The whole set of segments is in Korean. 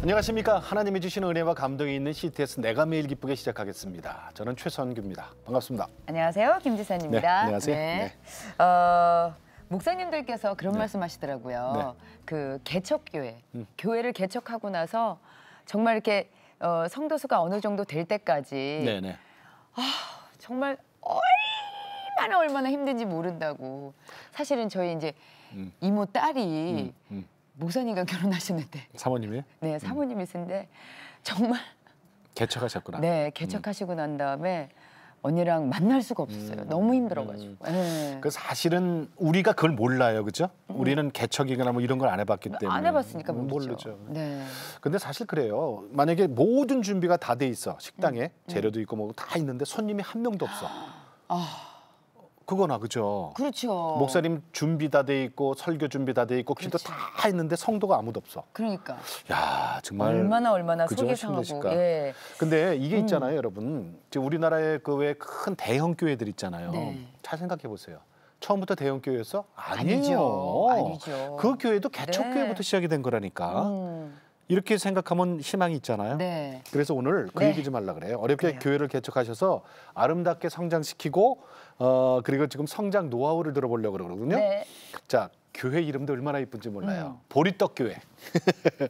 안녕하십니까. 하나님이 주시는 은혜와 감동이 있는 CTS 내가 매일 기쁘게 시작하겠습니다. 저는 최선규입니다. 반갑습니다. 안녕하세요. 김지선입니다. 네, 안녕하세요. 네. 목사님들께서 그런 말씀하시더라고요. 네. 그 개척교회, 교회를 개척하고 나서 정말 이렇게 성도 수가 어느 정도 될 때까지 정말 얼마나 힘든지 모른다고. 사실은 저희 이제 이모 딸이 목사님과 결혼하시는데 사모님이요? 네, 사모님이신데 정말 개척하셨구나. 네, 개척하시고 난 다음에 언니랑 만날 수가 없었어요. 너무 힘들어가지고. 네. 그 사실은 우리가 그걸 몰라요, 그렇죠? 우리는 개척이거나 뭐 이런 걸 안 해봤기 때문에 안 해봤으니까 모르죠. 네. 근데 사실 그래요. 만약에 모든 준비가 다 돼 있어, 식당에 재료도 있고 뭐 다 있는데 손님이 한 명도 없어. 그거나 그죠? 그렇죠. 목사님 준비 다 돼 있고 설교 준비 다 돼 있고 기도 그렇지. 다 있는데 성도가 아무도 없어. 그러니까 야 정말 얼마나 그죠? 속이 상하고. 힘드실까? 예. 근데 이게 있잖아요, 여러분. 지금 우리나라의 그 왜 큰 대형 교회들 있잖아요. 네. 잘 생각해 보세요. 처음부터 대형 교회였어? 아니에요. 아니죠. 그 교회도 개척 네. 교회부터 시작이 된 거라니까. 이렇게 생각하면 희망이 있잖아요. 네. 그래서 오늘 그 네. 얘기 좀 하려고 그래요. 어렵게 그래요. 교회를 개척하셔서 아름답게 성장시키고 그리고 지금 성장 노하우를 들어보려고 그러거든요. 네. 자, 교회 이름도 얼마나 이쁜지 몰라요. 보리떡 교회.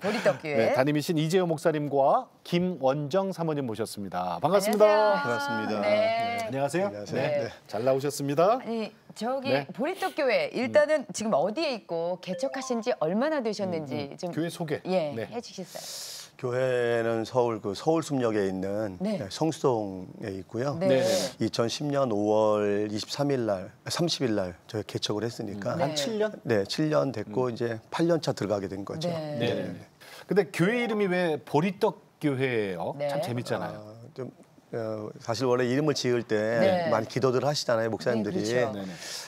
보리떡교회. 네, 담임이신 이재호 목사님과 김원정 사모님 모셨습니다. 반갑습니다. 안녕하세요. 반갑습니다. 네. 안녕하세요. 안녕하세요. 네. 네. 잘 나오셨습니다. 아니 저기 네. 보리떡교회 일단은 지금 어디에 있고 개척하신 지 얼마나 되셨는지 좀 교회 소개. 예, 네. 해주시겠어요? 교회는 서울 서울숲역에 있는 네. 성수동에 있고요. 네. 네. 2010년 5월 30일 날 저희 개척을 했으니까 네. 한 7년? 네, 7년 됐고 이제 8년 차 들어가게 된 거죠. 네. 네. 근데 교회 이름이 왜 보리떡 교회예요? 네. 참 재밌잖아요. 좀 사실 원래 이름을 지을 때 네. 많이 기도들 하시잖아요, 목사님들이. 네, 그렇죠.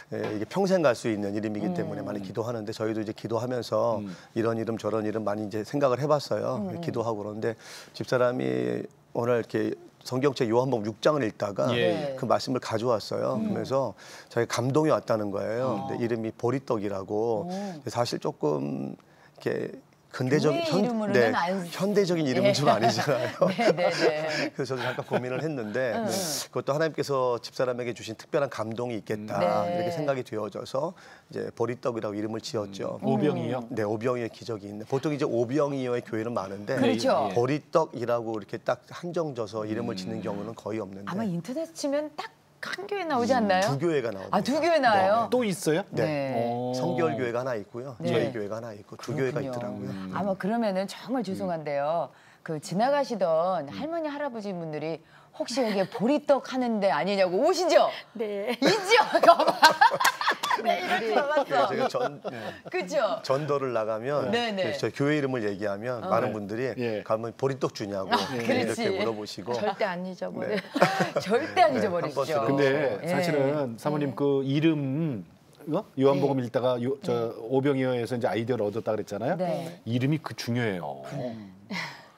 네네. 이게 평생 갈 수 있는 이름이기 때문에 많이 기도하는데 저희도 이제 기도하면서 이런 이름 저런 이름 많이 이제 생각을 해봤어요. 기도하고 그러는데 집사람이 오늘 이렇게 성경책 요한복음 6장을 읽다가 예. 그 말씀을 가져왔어요. 그러면서 자기 감동이 왔다는 거예요. 근데 이름이 보리떡이라고. 사실 조금 이렇게 근대적인 교회 이름으로는 안- 현대적인 이름은 좀 아니잖아요. 네. 그래서 저도 잠깐 고민을 했는데 그것도 하나님께서 집사람에게 주신 특별한 감동이 있겠다 네. 이렇게 생각이 되어져서 이제 보리떡이라고 이름을 지었죠. 오병이요? 네, 오병이어의 기적이 있는. 보통 이제 오병이어의 교회는 많은데 그렇죠. 보리떡이라고 이렇게 딱 한정져서 이름을 짓는 경우는 거의 없는데 아마 인터넷 치면 딱 한 교회 나오지 않나요? 두 교회가 나옵니다. 아, 두 교회 나와요? 또 있어요? 네. 성결 교회가 하나 있고요. 네. 저희 교회가 하나 있고 두 교회가 그렇군요. 있더라고요. 아마 그러면은 정말 죄송한데요. 그 지나가시던 할머니 할아버지 분들이 혹시 여기에 보리떡 하는데 아니냐고 오시죠? 네. 있죠. 네, 이렇게 봐봤어. 제가 그죠? 전도를 나가면 네네. 저 교회 이름을 얘기하면 많은 분들이 예. 가면 보리떡 주냐고 그렇지. 이렇게 물어보시고 절대 안 잊어버려. 절대 안 네, 잊어버리시죠. 한 번쯤은. 근데 예. 사실은 사모님 그 이름 요한복음 읽다가 오병이어에서 이제 아이디어를 얻었다 그랬잖아요. 네. 이름이 그 중요해요.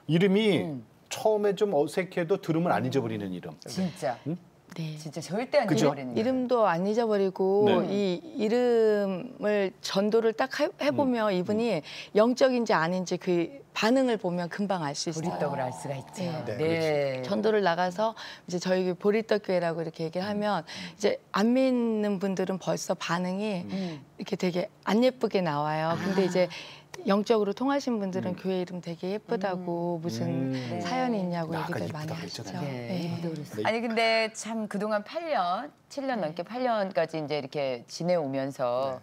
이름이 처음에 좀 어색해도 들으면 안 잊어버리는 이름. 진짜. 네. 진짜 절대 안 그죠? 잊어버리는 거. 이름도 안 잊어버리고 네. 이 이름을 전도를 딱 해보면 이분이 영적인지 아닌지 그 반응을 보면 금방 알 수 있어요. 보리떡을 알 수가 있죠. 네. 네. 전도를 나가서 이제 저희 보리떡 교회라고 이렇게 얘기를 하면 이제 안 믿는 분들은 벌써 반응이 이렇게 되게 안 예쁘게 나와요. 근데 이제 영적으로 통하신 분들은 교회 이름 되게 예쁘다고 무슨 사연이 있냐고 아까 얘기들 많이 이쁘다고 하시죠. 했잖아요. 네. 네. 아니 근데 참 그동안 8년, 7년 넘게 8년까지 이제 이렇게 지내오면서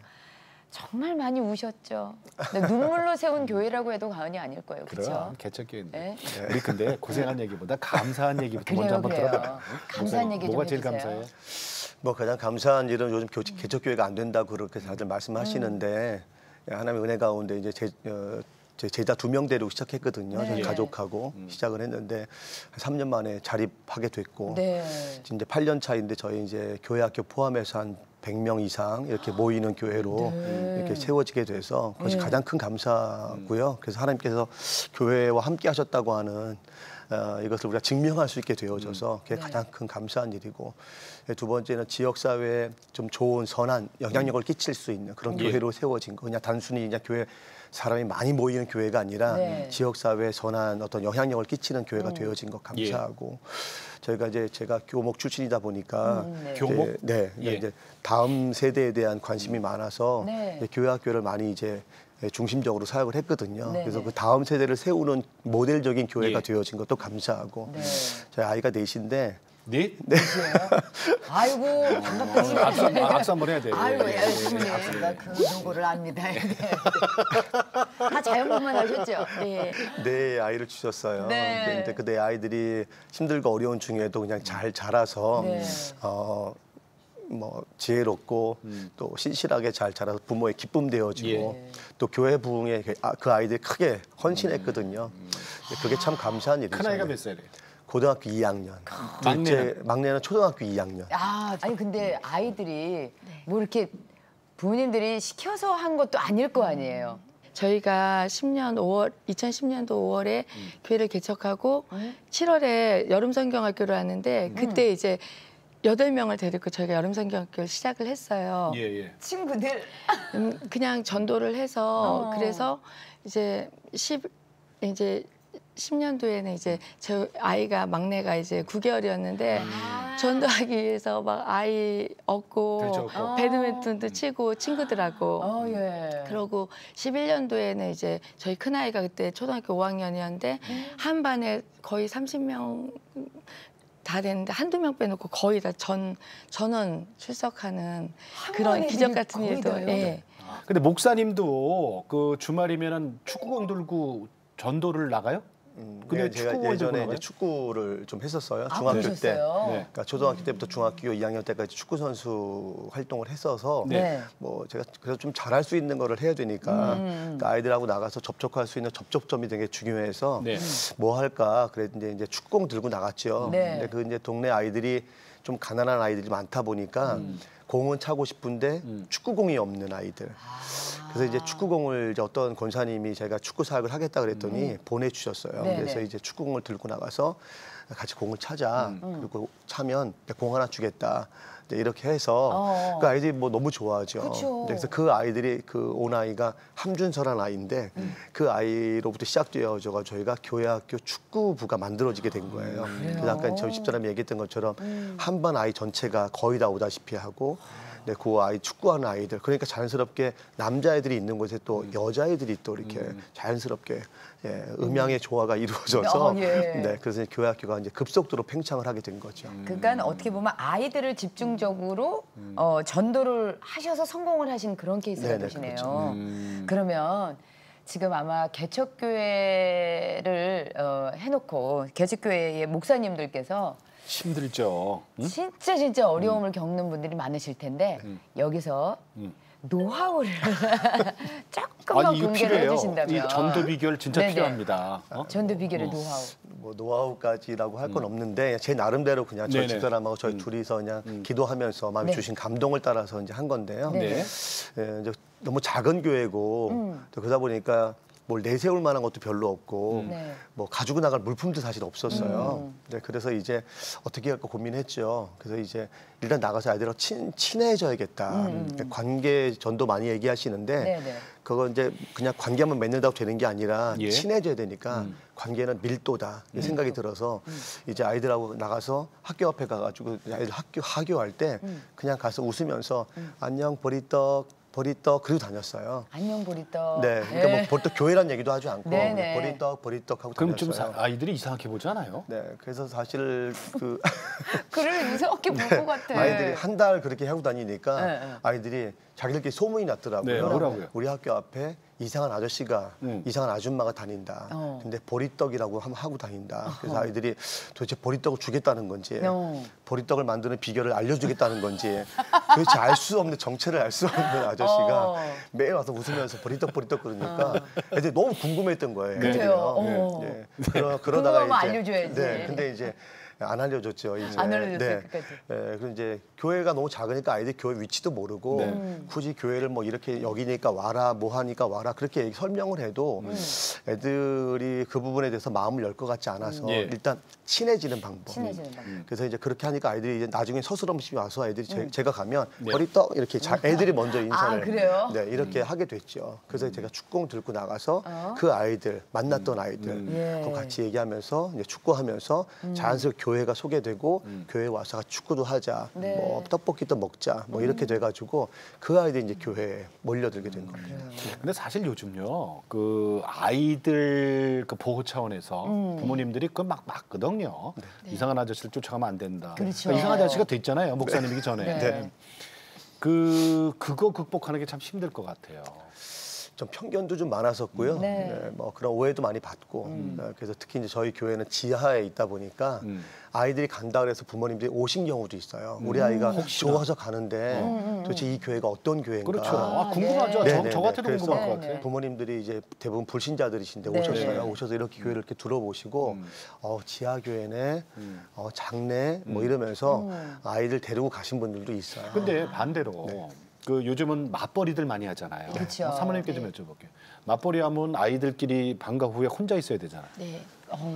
정말 많이 우셨죠. 근데 눈물로 세운 교회라고 해도 과언이 아닐 거예요. 그렇죠? 그럼 개척교회인데. 네. 우리 근데 고생한 얘기보다 감사한 얘기부터 그래요, 먼저 한번 그래요. 들어볼까요? 감사한 얘기 좀 뭐가 제일 해주세요. 감사해요? 뭐 가장 감사한 일은 요즘 개척교회가 안 된다고 그렇게 다들 말씀하시는데 하나님의 은혜 가운데 이제 제 제자 2명 데리고 시작했거든요. 네. 저희 가족하고 시작을 했는데 한 3년 만에 자립하게 됐고 네. 이제 8년 차인데 저희 이제 교회 학교 포함해서 한 100명 이상 이렇게 모이는 교회로 이렇게 세워지게 돼서 그것이 가장 큰 감사고요. 그래서 하나님께서 교회와 함께 하셨다고 하는 이것을 우리가 증명할 수 있게 되어져서 그게 가장 큰 감사한 일이고 두 번째는 지역사회에 좀 좋은 선한 영향력을 끼칠 수 있는 그런 교회로 세워진 거. 그냥 단순히 그냥 교회 사람이 많이 모이는 교회가 아니라 네. 지역 사회에 선한 어떤 영향력을 끼치는 교회가 되어진 것 예. 감사하고 저희가 이제 제가 교목 출신이다 보니까 네. 교목? 네, 예. 이제 다음 세대에 대한 관심이 많아서 네. 교회 학교를 많이 이제 중심적으로 사역을 했거든요. 네, 그래서 네. 그 다음 세대를 세우는 모델적인 교회가 예. 되어진 것도 감사하고 네. 저희 아이가 넷인데 네? 아이고 반갑습니다. 악수 한번 해야 돼. 아유 예. 열심히 제가 그 정보를 압니다. 네. 다 자연분만 하셨죠? 네. 네 아이를 주셨어요. 네. 근데 그 네 아이들이 힘들고 어려운 중에도 그냥 잘 자라서 네. 뭐 지혜롭고 또 신실하게 잘 자라서 부모의 기쁨 되어지고 예. 또 교회 부흥에 그 아이들이 크게 헌신했거든요. 그게 참 감사한 일이죠. 큰 아이가 몇 살이에요? 고등학교 2학년. 막내는 초등학교 2학년. 아니 근데 아이들이 뭐 이렇게 부모님들이 시켜서 한 것도 아닐 거 아니에요. 저희가 2010년도 5월에 교회를 개척하고 7월에 여름성경학교를 하는데 그때 이제 8명을 데리고 저희가 여름성경학교를 시작을 했어요. 예, 예. 친구들. 그냥 전도를 해서 어. 그래서 이제 10년도에는 이제 제 아이가 막내가 이제 9개월이었는데 전도하기 위해서 막 아이 업고 들쳤고. 배드민턴도 치고 친구들하고 예. 그러고 11년도에는 이제 저희 큰 아이가 그때 초등학교 5학년이었는데 한 반에 거의 30명 다 됐는데 한두 명 빼놓고 거의 다 전원 출석하는 그런 반에 기적 애들이 같은 거의 일도 다요? 예. 근데 목사님도 그 주말이면은 축구공 들고 전도를 나가요? 근데 제가 축구공을 들고 예전에 나가요? 이제 축구를 좀 했었어요. 아, 중학교 때. 그러셨어요? 네. 그러니까 초등학교 때부터 중학교 2학년 때까지 축구 선수 활동을 했어서 네. 뭐 제가 그래서 좀 잘할 수 있는 거를 해야 되니까 그러니까 아이들하고 나가서 접촉할 수 있는 접촉점이 되게 중요해서 네. 뭐 할까 그랬는데 이제 축구공 들고 나갔죠. 네. 근데 그 이제 동네 아이들이 좀 가난한 아이들이 많다 보니까 공은 차고 싶은데 축구공이 없는 아이들. 그래서 이제 축구공을 이제 어떤 권사님이 제가 축구 사역을 하겠다 그랬더니 보내주셨어요. 네, 그래서 네. 이제 축구공을 들고 나가서 같이 공을 차자. 그리고 차면 공 하나 주겠다. 이제 이렇게 해서 그 아이들이 뭐 너무 좋아하죠. 그쵸. 그래서 그 아이들이 그 온 아이가 함준서라는 아이인데 그 아이로부터 시작되어져가 저희가 교회학교 축구부가 만들어지게 된 거예요. 그래서 아까 저희 집사람이 얘기했던 것처럼 한 반 아이 전체가 거의 다 오다시피 하고 네, 그 아이 축구하는 아이들 그러니까 자연스럽게 남자애들이 있는 곳에 또 여자애들이 또 이렇게 자연스럽게 음양의 조화가 이루어져서 예. 네, 그래서 교회 학교가 이제 급속도로 팽창을 하게 된 거죠. 그러니까 어떻게 보면 아이들을 집중적으로 전도를 하셔서 성공을 하신 그런 케이스가 네네, 되시네요. 그렇죠. 그러면 지금 아마 개척교회를 해놓고 개척교회의 목사님들께서 힘들죠. 응? 진짜 어려움을 겪는 분들이 많으실 텐데 여기서 노하우를 조금만 아니 이거 공개를 필요해요. 해주신다면 이 전도 비결 진짜 네네. 필요합니다. 전도 비결의 노하우. 뭐 노하우까지라고 할 건 없는데 제 나름대로 그냥 저희 네네. 집사람하고 저희 둘이서 그냥 기도하면서 마음에 네. 주신 감동을 따라서 이제 한 건데요. 네. 네. 이제 너무 작은 교회고 또 그러다 보니까 뭘 내세울 만한 것도 별로 없고 네. 뭐 가지고 나갈 물품도 사실 없었어요. 네, 그래서 이제 어떻게 할까 고민했죠. 그래서 이제 일단 나가서 아이들하고 친해져야겠다. 그러니까 관계 전도 많이 얘기하시는데 네네. 그거 이제 그냥 관계만 맺는다고 되는 게 아니라 예. 친해져야 되니까 관계는 밀도다 이 생각이 들어서 이제 아이들하고 나가서 학교 앞에 가가지고 아이들 하교할 때 그냥 가서 웃으면서 안녕 보리떡 그리고 다녔어요. 안녕 보리떡. 네, 그러니까 뭐 보리떡 교회란 얘기도 하지 않고 네네. 보리떡 하고 그럼 좀 다녔어요. 아이들이 이상하게 보지 않아요? 네, 그래서 사실 그 글을 이상하게 볼 것 같아. 아이들이 한 달 그렇게 하고 다니니까 네, 네. 아이들이 자기들끼리 소문이 났더라고요. 네, 뭐라고요? 우리 학교 앞에 이상한 아저씨가 이상한 아줌마가 다닌다. 어. 근데 보리떡이라고 하고 다닌다. 그래서 아이들이 도대체 보리떡을 주겠다는 건지 보리떡을 만드는 비결을 알려주겠다는 건지 도대체 알 수 없는 정체를 알 수 없는 아저씨가 매일 와서 웃으면서 보리떡 그러니까 애들이 너무 궁금했던 거예요. 그래요? 애들이요. 어. 네. 그러다가 궁금하면 이제 알려줘야지. 네, 근데 이제 안 알려줬죠. 이제. 안 알려줬어요, 끝까지. 네, 그리고 이제 교회가 너무 작으니까 아이들이 교회 위치도 모르고 굳이 교회를 뭐 이렇게 여기니까 와라, 뭐 하니까 와라 그렇게 설명을 해도 애들이 그 부분에 대해서 마음을 열 것 같지 않아서 예. 일단 친해지는 방법. 친해지는 방법. 그래서 이제 그렇게 하니까 아이들이 이제 나중에 서스럼없이 와서 애들이 제가 가면 네. 머리 떡 이렇게 애들이 먼저 인사를 그래요? 네, 이렇게 하게 됐죠. 그래서 제가 축구공 들고 나가서 그 아이들 만났던 아이들 예. 그 같이 얘기하면서 이제 축구하면서 자연스럽게 교회가 소개되고 교회 와서 축구도 하자, 네. 뭐 떡볶이도 먹자, 뭐 이렇게 돼가지고 그 아이들이 이제 교회에 몰려들게 된 겁니다. 근데 사실 요즘요, 그 아이들 그 보호 차원에서 부모님들이 그 막 맞거든요. 이상한 아저씨를 쫓아가면 안 된다. 그렇죠. 그러니까 이상한 아저씨가 됐잖아요, 목사님이기 전에. 네. 그거 극복하는 게 참 힘들 것 같아요. 좀 편견도 좀 많았었고요. 네. 네, 뭐 그런 오해도 많이 받고 그래서 특히 이제 저희 교회는 지하에 있다 보니까 아이들이 간다 그래서 부모님들이 오신 경우도 있어요. 우리 아이가 좋아서 가는데 도대체 이 교회가 어떤 교회인가? 그렇죠. 궁금하죠. 네. 저 같아도 그래서 궁금할 것 같아요. 부모님들이 이제 대부분 불신자들이신데 네. 오셨어요. 오셔서 이렇게 교회를 이렇게 들어보시고 지하 교회네, 장례 뭐 이러면서 아이들 데리고 가신 분들도 있어요. 근데 반대로 그 요즘은 맞벌이들 많이 하잖아요. 그렇죠. 사모님께 좀 여쭤볼게요. 맞벌이 하면 아이들끼리 방과 후에 혼자 있어야 되잖아요. 네.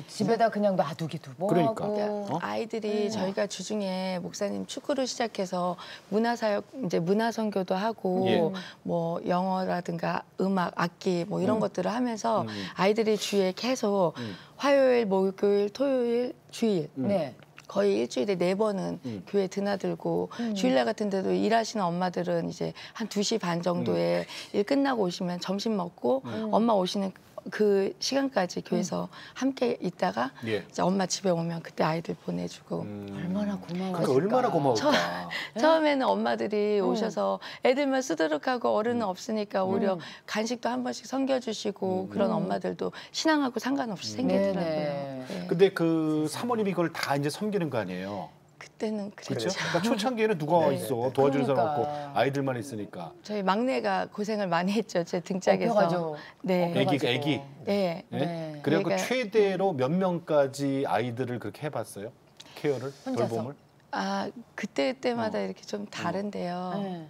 집에다 그냥 놔두기도 뭐하고. 그러니까. 아이들이 저희가 주중에 목사님 축구를 시작해서 문화사역 이제 문화 선교도 하고 예. 뭐 영어라든가 음악 악기 뭐 이런 것들을 하면서 아이들이 주에 계속 화요일, 목요일, 토요일, 주일 네. 거의 일주일에 4번은 교회 드나들고 주일날 같은 데도 일하시는 엄마들은 이제 한 2시 반 정도에 일 끝나고 오시면 점심 먹고 엄마 오시는 그 시간까지 교회에서 함께 있다가 예. 이제 엄마 집에 오면 그때 아이들 보내주고 얼마나 고마워. 그러니까 얼마나 고마울까. 처음에는 엄마들이 오셔서 애들만 수두룩하고 어른은 없으니까 오히려 간식도 한 번씩 섬겨주시고 그런 엄마들도 신앙하고 상관없이 생기더라고요. 네네. 네. 근데 그 사모님이 그걸 다 이제 섬기는 거 아니에요. 그때는 그렇죠? 그랬죠. 그러니까 초창기에는 누가 있어 도와주는 사람 그러니까. 없고 아이들만 있으니까. 저희 막내가 고생을 많이 했죠. 제 등짝에서. 업혀가지고. 네. 업혀가지고. 애기. 네. 예? 네. 그래갖고 그러니까- 최대로 몇 명까지 아이들을 그렇게 해봤어요? 케어를, 혼자서? 돌봄을? 아 그때마다 이렇게 좀 다른데요. 네.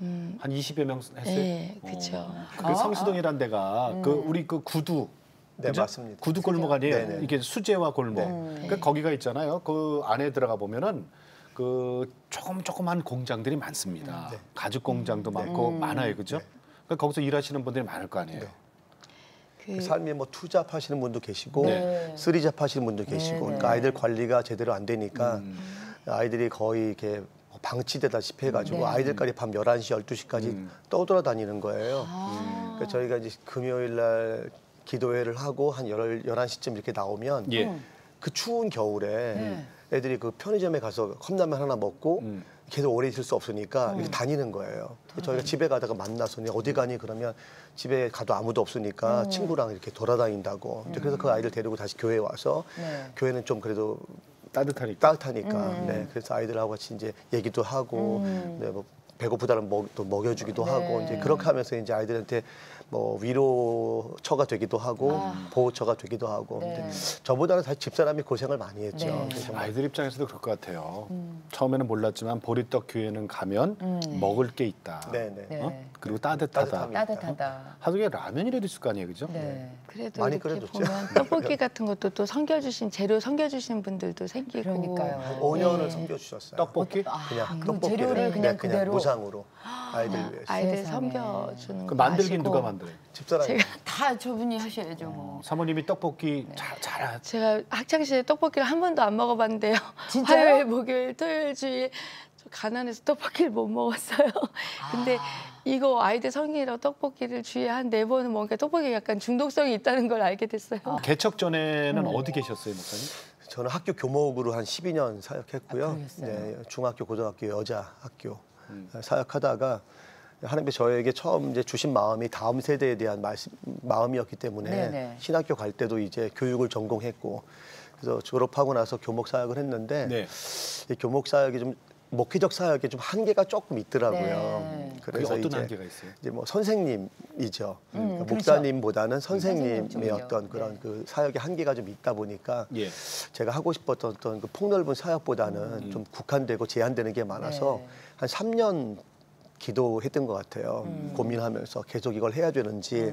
한 20여 명 했어요? 네, 그렇죠. 그 성수동이란 데가 그 우리 그 구두 네, 그죠? 맞습니다. 구두 골목 아니에요? 네네. 이게 수제화 골목. 네. 그러니까 거기가 있잖아요. 그 안에 들어가 보면은 그 조그만 공장들이 많습니다. 가죽 공장도 많고 많아요, 그죠? 그러니까 거기서 일하시는 분들이 많을 거 아니에요. 그 삶에 뭐 투잡하시는 분도 계시고 네. 쓰리잡하시는 분도 계시고 네, 그러니까 네. 아이들 관리가 제대로 안 되니까 아이들이 거의 이렇게 방치되다시피 해가지고 네. 아이들까지 밤 11시, 12시까지 떠돌아다니는 거예요. 그러니까 저희가 이제 금요일 날 기도회를 하고 한 11시쯤 이렇게 나오면 예. 그 추운 겨울에 네. 애들이 그 편의점에 가서 컵라면 하나 먹고 계속 오래 있을 수 없으니까 이렇게 다니는 거예요. 저희가 집에 가다가 만나서 어디 가니 그러면 집에 가도 아무도 없으니까 친구랑 이렇게 돌아다닌다고. 이제 그래서 그 아이들 데리고 다시 교회에 와서 네. 교회는 좀 그래도 따뜻하니까. 네, 그래서 아이들하고 같이 이제 얘기도 하고 네, 뭐 배고프다는 또 먹여주기도 하고 이제 그렇게 하면서 이제 아이들한테 뭐 위로처가 되기도 하고 보호처가 되기도 하고 네. 근데 저보다는 사실 집사람이 고생을 많이 했죠. 네. 그래서 정말 아이들 입장에서도 그럴 것 같아요. 처음에는 몰랐지만 보리떡 교회는 가면 먹을 게 있다. 네, 네. 네. 어? 그리고 따뜻하다. 따뜻합니다. 따뜻하다. 하루에 라면이라도 있을 거 아니에요, 그죠? 네. 그래도 많이 이렇게 끓여줬죠. 보면 떡볶이 같은 것도 또 재료 섬겨주신 분들도 생기고 그러니까요. 5년을 네. 섬겨주셨어요. 떡볶이? 그냥 그 떡볶이를 재료를 그냥 그냥 그대로? 무상으로 아이들 위해서. 아이들 세상에. 섬겨주는 그 거 만들긴 아시고 누가 만들어요? 집사람이 다 저분이 하셔야죠. 뭐. 사모님이 떡볶이 잘 제가 학창 시절에 떡볶이를 한 번도 안 먹어봤는데요. 진짜요? 화요일, 목요일, 토요일, 주일 저 가난해서 떡볶이를 못 먹었어요. 근데 이거 아이들 성인이라고 떡볶이를 주에 한 4번은 먹으니까 떡볶이 약간 중독성이 있다는 걸 알게 됐어요. 개척 전에는 어디 계셨어요, 목사님? 저는 학교 교목으로 한 12년 사역했고요. 그러셨어요? 네, 중학교, 고등학교 여자 학교 사역하다가 하나님께 저에게 처음 이제 주신 마음이 다음 세대에 대한 마음이었기 때문에 네네. 신학교 갈 때도 이제 교육을 전공했고 그래서 졸업하고 나서 교목 사역을 했는데 네. 이 교목 사역이 좀 목회적 사역에 좀 한계가 조금 있더라고요. 네. 그게 그래서 어떤 이제, 한계가 있어요? 이제 뭐 선생님이죠. 그러니까 그렇죠. 목사님보다는 선생님의 선생님 어떤 쪽이요. 그런 네. 그 사역의 한계가 좀 있다 보니까 예. 제가 하고 싶었던 어떤 그 폭넓은 사역보다는 좀 국한되고 제한되는 게 많아서 네. 한 3년 기도했던 것 같아요. 고민하면서 계속 이걸 해야 되는지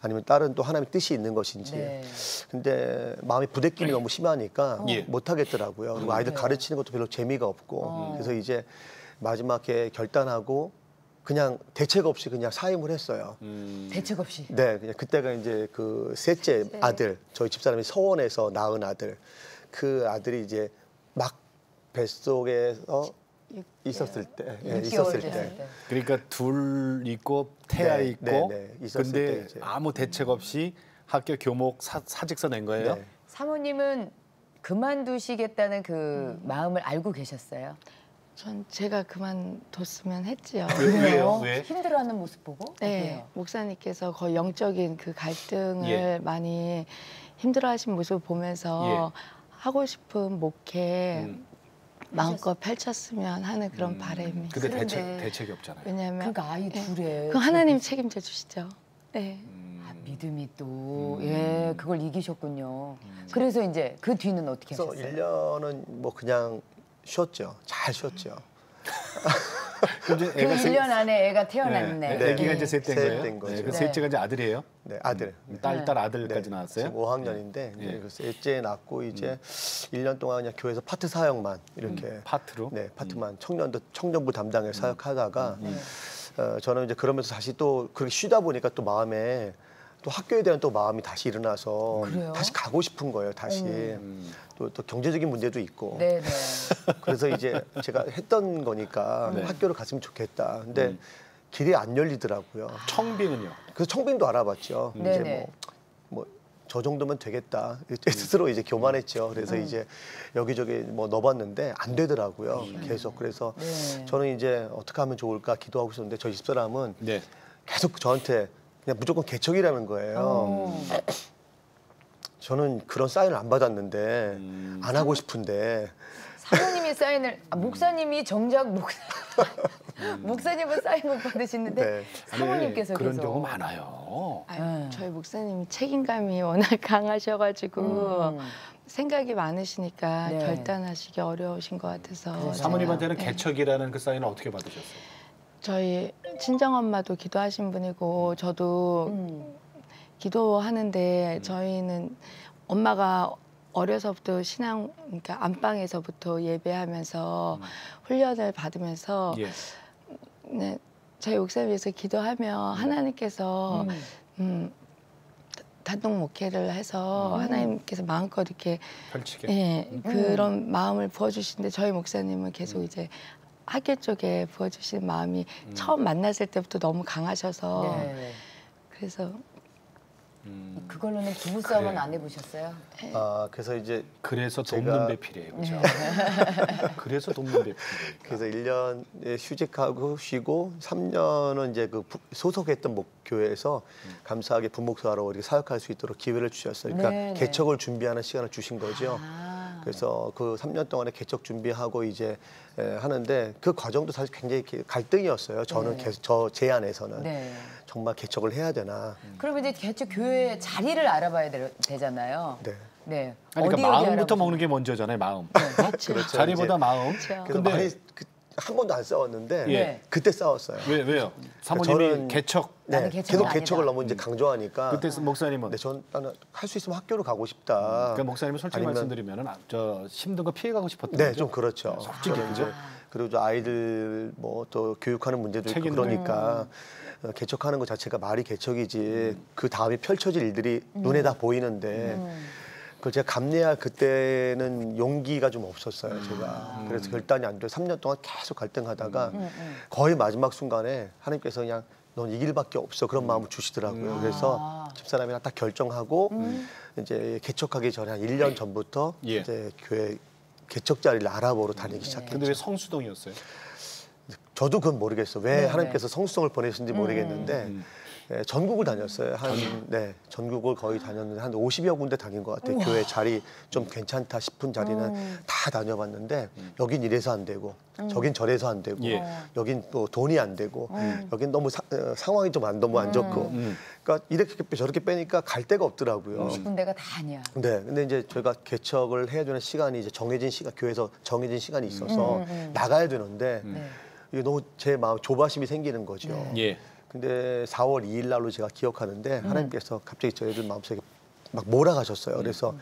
아니면 다른 또 하나님의 뜻이 있는 것인지. 네. 근데 마음이 부대낌이 너무 심하니까 예. 못 하겠더라고요. 그리고 아이들 가르치는 것도 별로 재미가 없고. 그래서 이제 마지막에 결단하고 그냥 대책 없이 그냥 사임을 했어요. 대책 없이. 네, 그냥 그때가 이제 그 셋째 아들, 저희 집사람이 서원에서 낳은 아들, 그 아들이 이제 막 뱃속에서 있었을 때, 예, 6개월 있었을 됐을 때. 때. 그러니까 둘 있고 태아 네, 있고 네, 네. 있었을 근데 때 이제. 아무 대책 없이 학교 교목 사직서 낸 거예요? 네. 사모님은 그만두시겠다는 그 마음을 알고 계셨어요? 전 제가 그만뒀으면 했지요. 왜요? 왜? 힘들어하는 모습 보고? 네, 어때요? 목사님께서 거의 영적인 그 갈등을 예. 많이 힘들어하신 모습을 보면서 하고 싶은 목회 마음껏 펼쳤으면 하는 그런 바람이. 근데 그런데- 대책이 없잖아요. 왜냐하면 그러니까 아이 둘에 그 하나님 책임져 주시죠. 네. 아, 믿음이 또 예, 그걸 이기셨군요. 그래서 이제 그 뒤는 어떻게 그래서 하셨어요? 1년은 뭐 그냥 쉬었죠. 잘 쉬었죠. 그럼 이제 그 애가 1년 안에 애가 태어났네. 네. 애기가 이제 셋 된 거예요? 셋된 거죠. 그 네. 셋째가 이제 아들이에요? 네, 아들. 딸 아들까지 네, 나왔어요? 지금 5학년인데 예. 이제 그 셋째 낳고 이제 1년 동안 그냥 교회에서 파트 사역만 이렇게 파트로? 네, 파트만 청년부 담당에 사역하다가 저는 이제 그러면서 다시 또 그렇게 쉬다 보니까 또 마음에 또 학교에 대한 또 마음이 다시 일어나서 그래요? 다시 가고 싶은 거예요. 다시 또 경제적인 문제도 있고 네네. 그래서 이제 제가 했던 거니까 네. 학교를 갔으면 좋겠다. 근데 길이 안 열리더라고요. 청빙은요? 그래서 청빙도 알아봤죠. 이제 네네. 뭐 저 정도면 되겠다. 스스로 이제 교만했죠. 그래서 이제 여기저기 뭐 넣어봤는데 안 되더라고요. 계속. 그래서 네. 저는 이제 어떻게 하면 좋을까 기도하고 있었는데 저희 집사람은 네. 계속 저한테 그냥 무조건 개척이라는 거예요. 저는 그런 사인을 안 받았는데 안 하고 싶은데 사모님이 사인을 목사님이 정작 목사님은 사인 못 받으시는데 네. 사모님께서 그런 계속 경우 많아요. 아유, 저희 목사님이 책임감이 워낙 강하셔가지고 생각이 많으시니까 네. 결단하시기 어려우신 것 같아서 그래서요. 사모님한테는 개척이라는 그 사인을 어떻게 받으셨어요? 저희 친정엄마도 기도하신 분이고 저도 기도하는데 저희는 엄마가 어려서부터 신앙 그러니까 안방에서부터 예배하면서 훈련을 받으면서 예. 네, 저희 목사님께서 기도하면 하나님께서 단독 목회를 해서 하나님께서 마음껏 이렇게 펼치게. 예, 그런 마음을 부어주시는데 저희 목사님은 계속 이제 학교 쪽에 부어주시는 마음이 처음 만났을 때부터 너무 강하셔서 네. 그래서 그걸로는 부부싸움은 그래. 안 해보셨어요? 그래서 이제 그래서 제가- 돕는 배필이에요. 그렇죠? 그래서 돕는 배필이에요. 그래서 1년 휴직하고 쉬고 3년은 이제 그 소속했던 교회에서 감사하게 부목사로 이렇게 사역할 수 있도록 기회를 주셨어요. 그러니까 네, 네. 개척을 준비하는 시간을 주신 거죠. 아. 그래서 그 3년 동안에 개척 준비하고 이제 하는데 그 과정도 사실 굉장히 갈등이었어요. 저는 제 안에서는 네. 정말 개척을 해야 되나. 그러면 이제 개척 교회 자리를 알아봐야 되잖아요. 네. 네. 아니, 어디 그러니까 마음부터 알아보세요? 먹는 게 먼저잖아요. 마음. 그렇죠. 그렇죠. 자리보다 이제 마음. 그렇죠. 그래서 근데 많이 한 번도 안 싸웠는데 예. 그때 싸웠어요. 왜요? 사모님이 저는- 개척. 나는 네, 개척은 계속 아니다. 개척을 너무 이제 강조하니까. 그때 목사님은 네, 나는 할 수 있으면 학교를 가고 싶다. 그러니까 목사님이 솔직히 아니면- 말씀드리면은 저 힘든 거 피해가고 싶었던 네, 거죠. 좀 그렇죠. 솔직히 그리고 이제 그리고 저 아이들 뭐 또 교육하는 문제도 있고 책임도 그러니까 개척하는 것 자체가 말이 개척이지 그 다음에 펼쳐질 일들이 눈에 다 보이는데 그걸 제가 감내할 그때는 용기가 좀 없었어요. 제가 그래서 결단이 안 돼요. 3년 동안 계속 갈등하다가 거의 마지막 순간에 하나님께서 그냥 넌 이 길밖에 없어 그런 마음을 주시더라고요. 그래서 집사람이랑 딱 결정하고 이제 개척하기 전에 한 1년 전부터 예. 이제 교회 개척 자리를 알아보러 다니기 시작했죠. 근데 왜 성수동이었어요? 저도 그건 모르겠어요. 왜 네, 하나님께서 성수성을 보내셨는지 모르겠는데 네, 전국을 다녔어요. 전국을 거의 다녔는데 한 50여 군데 다닌 것 같아요. 교회 자리 좀 괜찮다 싶은 자리는 다 다녀봤는데 여긴 이래서 안 되고 저긴 저래서 안 되고 예. 여긴 또 돈이 안 되고 여긴 너무 상황이 좀 너무 안 좋고 그러니까 이렇게 빼 저렇게 빼니까 갈 데가 없더라고요. 싶은 데가 다 아니야. 네, 근데 이제 저희가 개척을 해야 되는 시간이 이제 교회에서 정해진 시간이 있어서 나가야 되는데 이게 너무 제 마음 조바심이 생기는 거죠. 예. 근데 4월 2일 날로 제가 기억하는데 하나님께서 갑자기 저희들 마음속에 막 몰아가셨어요. 그래서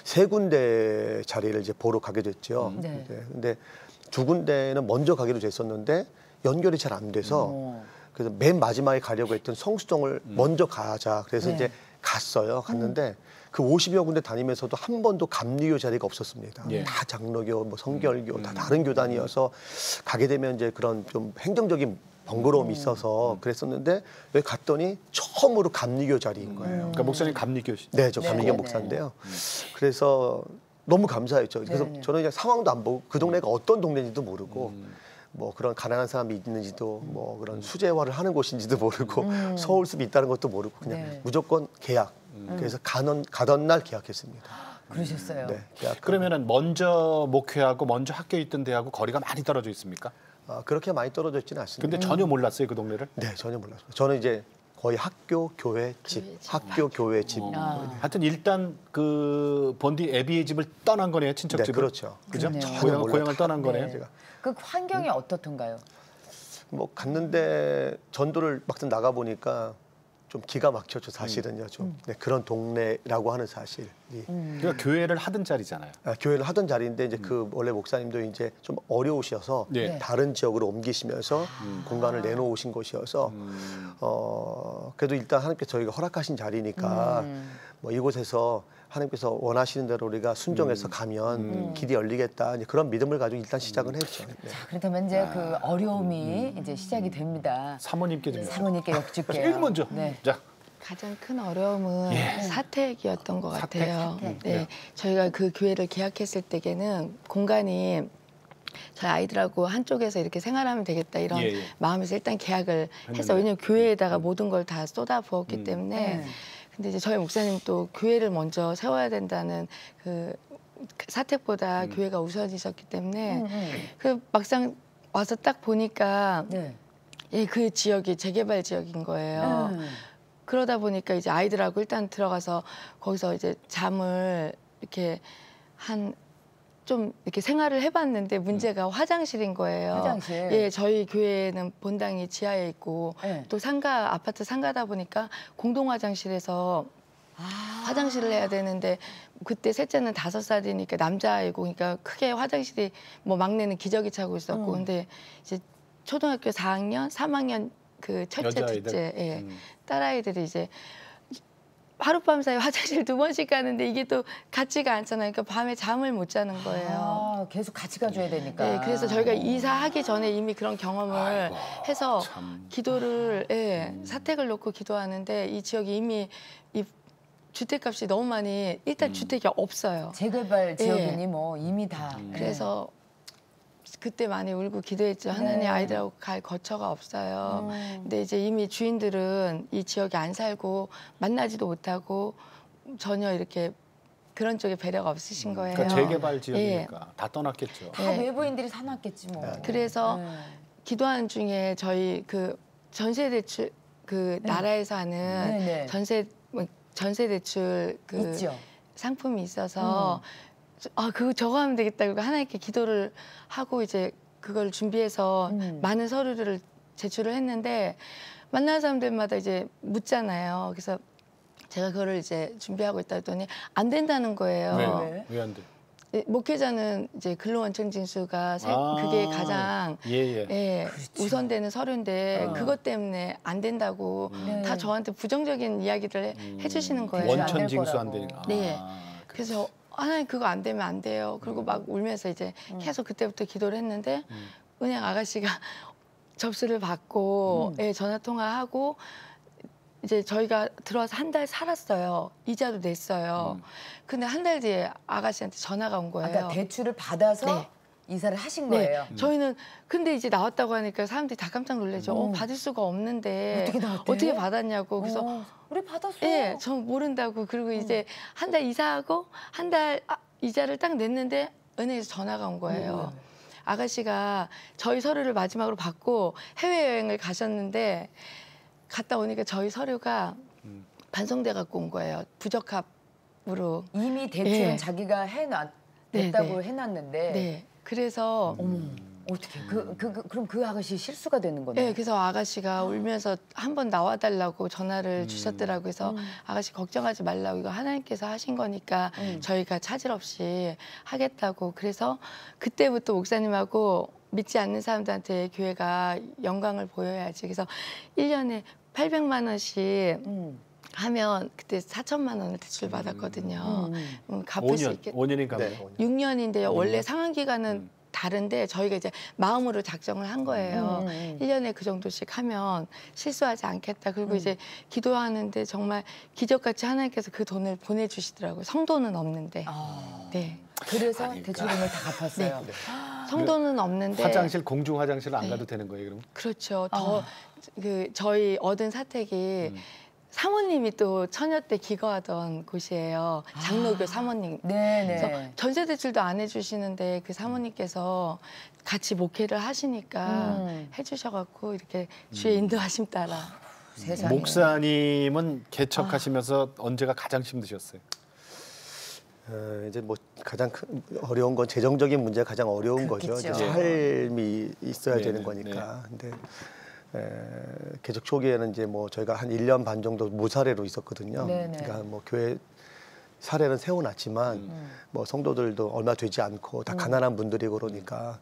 세 군데 자리를 이제 보러 가게 됐죠. 네. 근데 두 군데는 먼저 가기로 됐었는데 연결이 잘 안 돼서 그래서 맨 마지막에 가려고 했던 성수동을 먼저 가자. 그래서 네. 이제 갔어요. 갔는데 그 50여 군데 다니면서도 한 번도 감리교 자리가 없었습니다. 예. 다 장로교, 뭐 성결교, 다 다른 교단이어서 가게 되면 이제 그런 좀 행정적인 번거로움이 있어서 그랬었는데 여기 갔더니 처음으로 감리교 자리인 거예요. 그러니까 목사님 감리교시. 네, 저 네, 감리교 네, 네. 목사인데요. 그래서 너무 감사했죠. 그래서 네, 네. 저는 그냥 상황도 안 보고 그 동네가 어떤 동네인지도 모르고 뭐 그런 가난한 사람이 있는지도 뭐 그런 수재화를 하는 곳인지도 모르고 서울숲이 있다는 것도 모르고 그냥 네. 무조건 계약. 그래서 가던 날 계약했습니다. 그러셨어요. 네, 계약. 그러면은 먼저 목회하고 먼저 학교 있던 데하고 거리가 많이 떨어져 있습니까? 그렇게 많이 떨어져 있지는 않습니다. 근데 전혀 몰랐어요 그 동네를? 네, 전혀 몰랐어요. 저는 이제 거의 학교, 교회, 집, 학교, 교회, 집. 하여튼 일단 그 본디 애비의 집을 떠난 거네요 친척 네, 집을. 그렇죠. 그죠? 그러네요. 고향을 떠난 거네요. 제가 그 환경이 어떻던가요? 뭐 갔는데 전도를 막상 나가 보니까 좀 기가 막혔죠 사실은요. 좀 네, 그런 동네라고 하는 사실이. 그러니까 교회를 하던 자리잖아요. 교회를 하던 자리인데 이제 그 원래 목사님도 이제 좀 어려우셔서 네. 다른 지역으로 옮기시면서 공간을 내놓으신 곳이어서 그래도 일단 하나님께서 저희가 허락하신 자리니까 뭐 이곳에서 하나님께서 원하시는 대로 우리가 순종해서 가면 길이 열리겠다 이제 그런 믿음을 가지고 일단 시작은 했죠. 네. 자, 그렇다면 이제 그 어려움이 이제 시작이 됩니다. 사모님께 좀 사모님께 여쭙게요. 제일 먼저. 네. 자, 가장 큰 어려움은 사택이었던 것 사택? 같아요. 사택. 네, 저희가 그 교회를 계약했을 때에는 공간이 저희 아이들하고 한쪽에서 이렇게 생활하면 되겠다 이런 예, 예. 마음에서 일단 계약을 했는데. 해서 왜냐면 교회에다가 모든 걸 다 쏟아 부었기 때문에 근데 이제 저희 목사님 또 교회를 먼저 세워야 된다는 그 사택보다 교회가 우선이셨기 때문에 그 막상 와서 딱 보니까 네. 예, 그 지역이 재개발 지역인 거예요. 그러다 보니까 이제 아이들하고 일단 들어가서 거기서 이제 잠을 이렇게 좀 이렇게 생활을 해봤는데 문제가 화장실인 거예요. 화장실? 예, 저희 교회는 본당이 지하에 있고 네. 또 아파트 상가다 보니까 공동 화장실에서 화장실을 해야 되는데 그때 셋째는 5살이니까 남자아이고 그러니까 크게 화장실이 뭐 막내는 기저귀 차고 있었고 근데 이제 초등학교 4학년, 3학년 그 첫째, 여자아이들? 둘째 딸아이들이 이제 하룻밤 사이 화장실 2번씩 가는데 이게 또 같지가 않잖아요. 그러니까 밤에 잠을 못 자는 거예요. 아, 계속 같이 가줘야 되니까. 네, 그래서 저희가 이사하기 전에 이미 그런 경험을 해서 참. 기도를 사택을 놓고 기도하는데 이 지역이 이미 이 주택값이 너무 많이 일단 주택이 없어요. 재개발 지역이니 뭐 이미 다. 그래서 그때 많이 울고 기도했죠. 하나님 아이들하고 갈 거처가 없어요. 근데 이제 이미 주인들은 이 지역에 안 살고 만나지도 못하고 전혀 이렇게 그런 쪽에 배려가 없으신 거예요. 그러니까 재개발 지역이니까 다 떠났겠죠. 다 외부인들이 사놨겠지 뭐. 그래서 네. 기도하는 중에 저희 그 전세 대출 그 나라에서 하는 네, 네. 전세 대출 그 있죠. 상품이 있어서 저거 하면 되겠다. 그리고 하나님께 기도를 하고 이제 그걸 준비해서 많은 서류를 제출을 했는데 만나는 사람들마다 이제 묻잖아요. 그래서 제가 그거를 이제 준비하고 있다 했더니 안 된다는 거예요. 네. 왜 안 돼? 목회자는 이제 근로원청 징수가 그게 가장 우선되는 서류인데 그것 때문에 안 된다고 다 저한테 부정적인 이야기를 해주시는 거예요. 원천 징수 안 되니까. 네. 그래서 하나님 그거 안 되면 안 돼요. 그리고 막 울면서 이제 계속 그때부터 기도를 했는데 은행 아가씨가 접수를 받고 전화 통화하고 이제 저희가 들어와서 한 달 살았어요. 이자도 냈어요. 근데 한 달 뒤에 아가씨한테 전화가 온 거예요. 그러니까 대출을 받아서 네. 이사를 하신 네, 거예요. 저희는 근데 이제 나왔다고 하니까 사람들이 다 깜짝 놀라죠. 받을 수가 없는데 어떻게 나왔대? 어떻게 받았냐고. 그래서 우리 받았어. 예, 저 모른다고. 그리고 이제 한 달 이사하고 한 달 이자를 딱 냈는데 은행에서 전화가 온 거예요. 아가씨가 저희 서류를 마지막으로 받고 해외여행을 가셨는데 갔다 오니까 저희 서류가 반송돼 갖고 온 거예요. 부적합으로. 이미 대출은 예. 자기가 네, 냈다고 네. 해놨는데 네. 그래서 어떻게 그럼 그 아가씨 실수가 되는 거네. 네, 그래서 아가씨가 울면서 한번 나와달라고 전화를 주셨더라고요. 그래서 아가씨 걱정하지 말라고 이거 하나님께서 하신 거니까 저희가 차질 없이 하겠다고. 그래서 그때부터 목사님하고 믿지 않는 사람들한테 교회가 영광을 보여야지. 그래서 1년에 800만 원씩 하면 그때 4천만 원을 대출 받았거든요. 갚을 수 있게. 5년인가? 네. 6년인데요. 원래 상환 기간은 다른데 저희가 이제 마음으로 작정을 한 거예요. 1년에 그 정도씩 하면 실수하지 않겠다. 그리고 이제 기도하는데 정말 기적같이 하나님께서 그 돈을 보내주시더라고요. 성도는 없는데. 네. 네. 그래서 대출금을 다 갚았어요. 네. 성도는 없는데. 화장실 공중 화장실 안 네. 가도 되는 거예요, 그럼? 그렇죠. 더 그 저희 얻은 사택이 사모님이 또 처녀 때 기거하던 곳이에요. 장로교 사모님. 네네. 그래서 전세 대출도 안 해주시는데 그 사모님께서 같이 목회를 하시니까 해주셔갖고 이렇게 주의 인도하심 따라. 세상에. 목사님은 개척하시면서 언제가 가장 힘드셨어요? 이제 뭐 가장 어려운 건 재정적인 문제가 가장 어려운 거죠. 그렇겠죠. 이제 삶이 있어야 네네, 되는 거니까. 근데 개척 초기에는 이제 뭐 저희가 한 1년 반 정도 무사례로 있었거든요. 네네. 그러니까 뭐 교회 사례는 세워놨지만 뭐 성도들도 얼마 되지 않고 다 가난한 분들이고 그러니까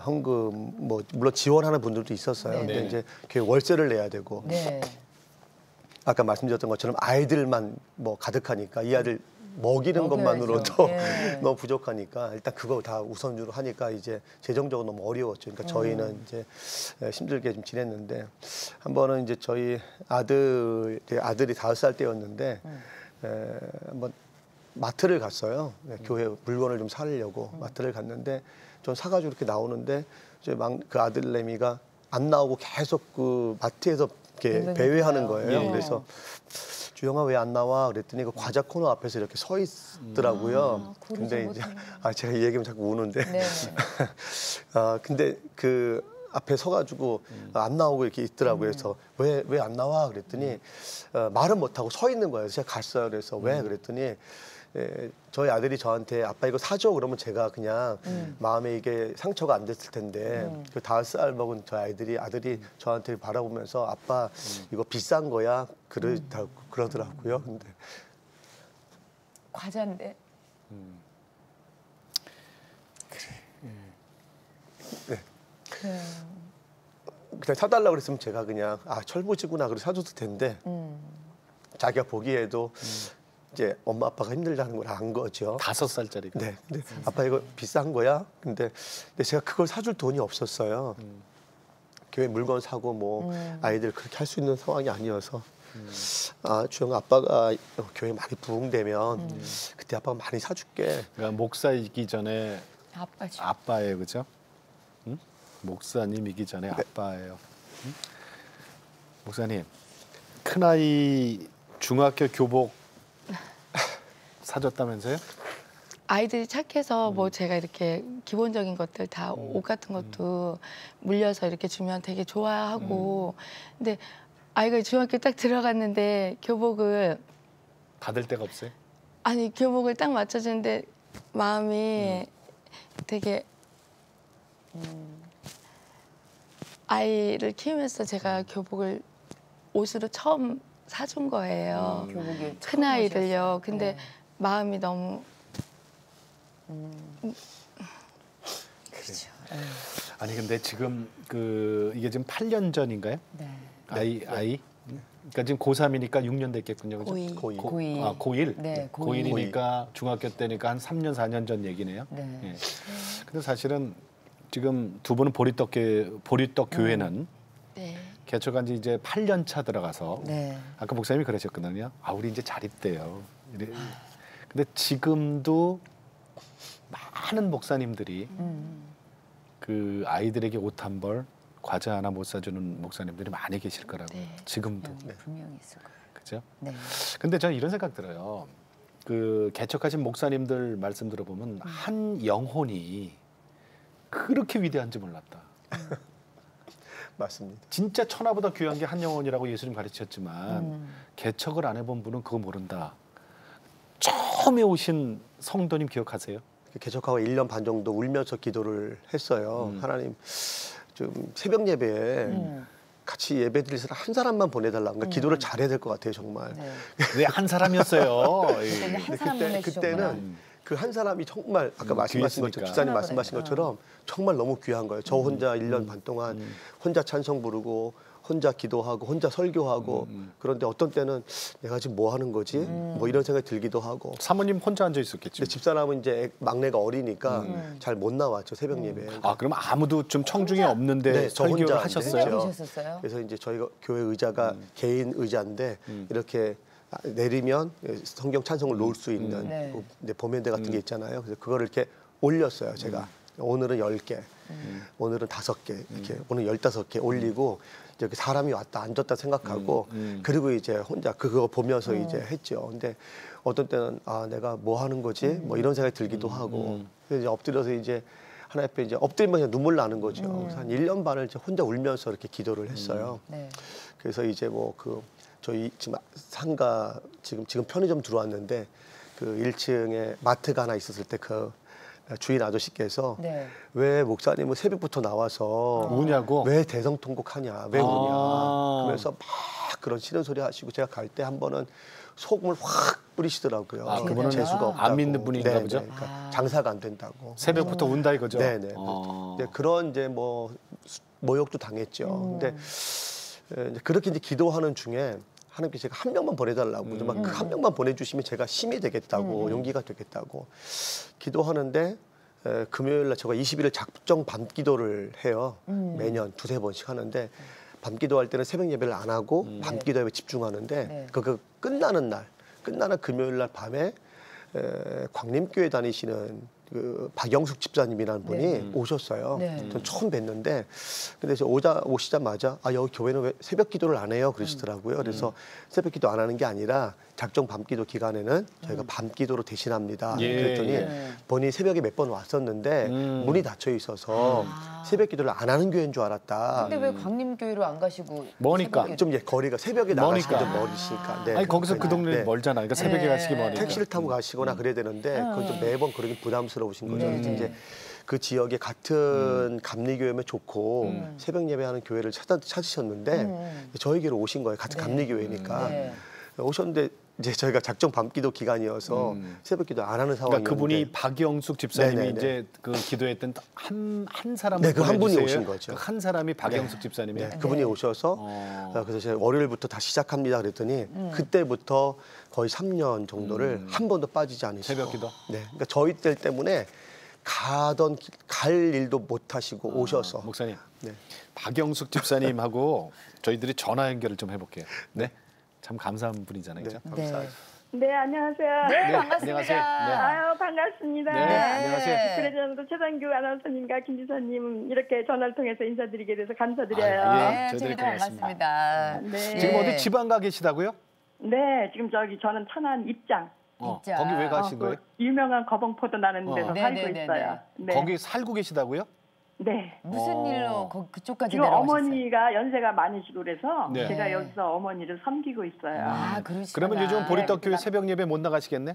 헌금 뭐 물론 지원하는 분들도 있었어요. 네네. 근데 이제 교회 월세를 내야 되고 네. 아까 말씀드렸던 것처럼 아이들만 뭐 가득하니까 이 아이들 먹이는 먹여야죠. 것만으로도 예. 너무 부족하니까 일단 그거 다 우선으로 하니까 이제 재정적으로 너무 어려웠죠. 그러니까 저희는 이제 힘들게 좀 지냈는데 한 번은 이제 저희 아들이 5살 때였는데 한번 마트를 갔어요. 교회 물건을 좀 사려고 마트를 갔는데 좀 사가지고 이렇게 나오는데 이제 막 그 아들내미가 안 나오고 계속 그 마트에서 이렇게 배회하는 거예요. 예. 그래서 주영아 왜 안 나와? 그랬더니 그 과자 코너 앞에서 이렇게 서 있더라고요. 근데 이제 제가 이 얘기하면 자꾸 우는데. 네. 근데 그 앞에 서가지고 안 나오고 이렇게 있더라고요. 그래서 왜 안 나와? 그랬더니 말은 못하고 서 있는 거예요. 제가 갔어요. 그래서 왜? 그랬더니 저희 아들이 저한테 아빠 이거 사줘 그러면 제가 그냥 마음에 이게 상처가 안 됐을 텐데 그 5살 먹은 저희 아들이 저한테 바라보면서 아빠 이거 비싼 거야 그러더라고요. 근데 과자인데. 그래. 그냥 사달라고 그랬으면 제가 그냥 철부지구나 그래 사줘도 텐데 자기가 보기에도 이제 엄마 아빠가 힘들다는 걸 안 거죠. 5살짜리가. 네, 근데 아빠 이거 비싼 거야. 근데 제가 그걸 사줄 돈이 없었어요. 교회 물건 사고 뭐 아이들 그렇게 할 수 있는 상황이 아니어서 주영아 아빠가 교회 많이 부흥되면 그때 아빠가 많이 사줄게. 그러니까 목사이기 전에 아빠죠. 아빠예요, 그죠? 응? 목사님이기 전에 아빠예요. 응? 목사님, 큰아이 중학교 교복 사줬다면서요? 아이들이 착해서 뭐 제가 이렇게 기본적인 것들 다 옷 같은 것도 물려서 이렇게 주면 되게 좋아하고 근데 아이가 중학교 딱 들어갔는데 교복을 받을 데가 없어요? 아니 교복을 딱 맞춰주는데 마음이 되게 아이를 키우면서 제가 교복을 옷으로 처음 사준 거예요. 교복이 큰 아이를요. 근데 마음이 너무 그렇죠. 아니 근데 지금 이게 지금 8년 전인가요? 네. 아이? 그러니까 지금 고3이니까 6년 됐겠군요. 그죠? 고2. 고이. 고2. 고1? 네, 고1이니까 중학교 때니까 한 3년, 4년 전 얘기네요. 네. 예. 근데 사실은 지금 두 분은 보리떡 교회는 네. 개척한 지 이제 8년 차 들어가서 네. 아까 목사님이 그러셨거든요. 우리 이제 잘 있대요. 근데 지금도 많은 목사님들이 그 아이들에게 옷 한 벌, 과자 하나 못 사주는 목사님들이 많이 계실 거라고. 네. 지금도. 분명히 있을 거예요. 그죠? 네. 근데 저는 이런 생각 들어요. 그 개척하신 목사님들 말씀 들어보면 한 영혼이 그렇게 위대한지 몰랐다. 맞습니다. 진짜 천하보다 귀한 게 한 영혼이라고 예수님 가르치셨지만 개척을 안 해본 분은 그거 모른다. 처음에 오신 성도님 기억하세요? 개척하고 1년 반 정도 울면서 기도를 했어요. 하나님 좀 새벽 예배에 같이 예배 드릴 사람 한 사람만 보내달라. 그러니까 기도를 잘해야 될 것 같아요, 정말. 네. 왜 한 사람이었어요? 근데 예. 한 사람 보내주셨구나. 그때는 그 한 사람이 정말 아까 말씀하신 귀했으니까. 것처럼 기사님 하나 말씀하신 보내요. 것처럼 정말 너무 귀한 거예요. 저 혼자 1년 반 동안 혼자 찬송 부르고 혼자 기도하고 혼자 설교하고 그런데 어떤 때는 내가 지금 뭐 하는 거지? 뭐 이런 생각이 들기도 하고. 사모님 혼자 앉아 있었겠죠. 근데 집사람은 이제 막내가 어리니까 잘 못 나왔죠, 새벽 예배에. 아, 그럼 아무도 좀 청중이 없는데 네, 저 설교를 혼자 하셨어요? 했죠. 계셨었어요? 그래서 이제 저희가 교회 의자가 개인 의자인데 이렇게 내리면 성경 찬송을 놓을 수 있는 네. 그 보면대 같은 게 있잖아요. 그래서 그거를 이렇게 올렸어요, 제가. 오늘은 10개, 오늘은 5개, 이렇게 오늘 15개 올리고 이제 사람이 왔다 앉았다 생각하고 그리고 이제 혼자 그거 보면서 이제 했죠. 근데 어떤 때는 아 내가 뭐 하는 거지? 뭐 이런 생각이 들기도 하고 그래서 이제 엎드려서 이제 하나 옆에 이제 엎드리면 그냥 눈물 나는 거죠. 그래서 한 1년 반을 이제 혼자 울면서 이렇게 기도를 했어요. 네. 그래서 이제 뭐 그 저희 지금 상가 지금 편의점 들어왔는데 그 1층에 마트가 하나 있었을 때 그 주인 아저씨께서 네. 왜 목사님은 새벽부터 나와서 우냐고? 왜 대성통곡하냐 왜 우냐 아. 그러면서 막 그런 싫은 소리 하시고 제가 갈 때 한 번은 소금을 확 뿌리시더라고요. 아, 그분은 재수가 없다고. 안 믿는 분인가 네, 보죠? 네, 그러니까 장사가 안 된다고. 새벽부터 운다 이거죠? 네네. 어. 네, 그런 이제 뭐 모욕도 당했죠. 근데 이제 그렇게 이제 기도하는 중에 하나님께 제가 한 명만 보내달라고 정말 그 한 명만 보내주시면 제가 힘이 되겠다고 용기가 되겠다고 기도하는데 금요일 날 제가 20일을 작정 밤 기도를 해요. 매년 두세 번씩 하는데 밤 기도할 때는 새벽 예배를 안 하고 밤 기도에 집중하는데 네. 그 끝나는 금요일 날 밤에 광림교회 다니시는 그 박영숙 집사님이라는 분이 오셨어요. 네. 전 처음 뵀는데 근데 오시자마자 아 여기 교회는 왜 새벽 기도를 안 해요 그러시더라고요. 그래서 새벽 기도 안 하는 게 아니라 작정 밤 기도 기간에는 저희가 밤 기도로 대신합니다. 예, 그랬더니 예. 본인이 새벽에 몇 번 왔었는데 문이 닫혀 있어서 새벽 기도를 안 하는 교회인 줄 알았다. 근데 왜 광림교회로 안 가시고 머니까. 새벽에- 좀 이제 거리가 새벽에 나가시면 좀 머니까. 멀으시니까. 네, 아니 거기서 그 동네 네. 멀잖아. 그러니까 새벽에 네. 가시기 머니까. 택시를 타고 가시거나 그래야 되는데 그건 좀 매번 그러긴 부담스러우신 거죠. 그래서 이제 그 지역에 같은 감리교회면 좋고 새벽 예배하는 교회를 찾으셨는데 저희 교회로 오신 거예요. 같은 감리교회니까 네. 오셨는데 이제 저희가 작정 밤기도 기간이어서 새벽기도 안 하는 상황이었는데 그러니까 그분이 박영숙 집사님이 네네네. 이제 그 기도했던 한 사람을 네, 그한 분이 보내주세요. 오신 거죠. 그 한 사람이 박영숙 집사님이. 네, 그분이 오셔서 그래서 제가 월요일부터 다시 시작합니다 그랬더니 그때부터 거의 3년 정도를 한 번도 빠지지 않으시고 새벽기도? 네, 그러니까 저희 때 때문에 갈 일도 못 하시고 오셔서 목사님, 네. 박영숙 집사님하고 저희들이 전화 연결을 좀 해볼게요. 네, 참 감사한 분이잖아요, 네, 그죠? 감사합니다. 네, 안녕하세요. 네, 네, 반갑습니다. 안녕하세요. 네. 아유, 반갑습니다. 네, 안녕하세요. 그래도 최상규 아나운서님과 김 지사님 이렇게 전화를 통해서 인사드리게 돼서 감사드려요. 아유, 예. 네, 저희들이 저희도 반갑습니다. 반갑습니다. 네. 지금 예. 어디 지방 가 계시다고요? 네, 지금 저는 천안 입장. 입장. 거기 왜 가신 거예요? 그 유명한 거봉포도 나는 데서 네, 살고 네, 네, 있어요. 네. 거기 살고 계시다고요? 네. 무슨 일로 그쪽까지 지금 내려가셨어요? 어머니가 연세가 많으시고 그래서 네. 제가 여기서 어머니를 섬기고 있어요. 아, 그러시구나. 그러면 요즘 보리떡 교회 네, 새벽 예배 못 나가시겠네?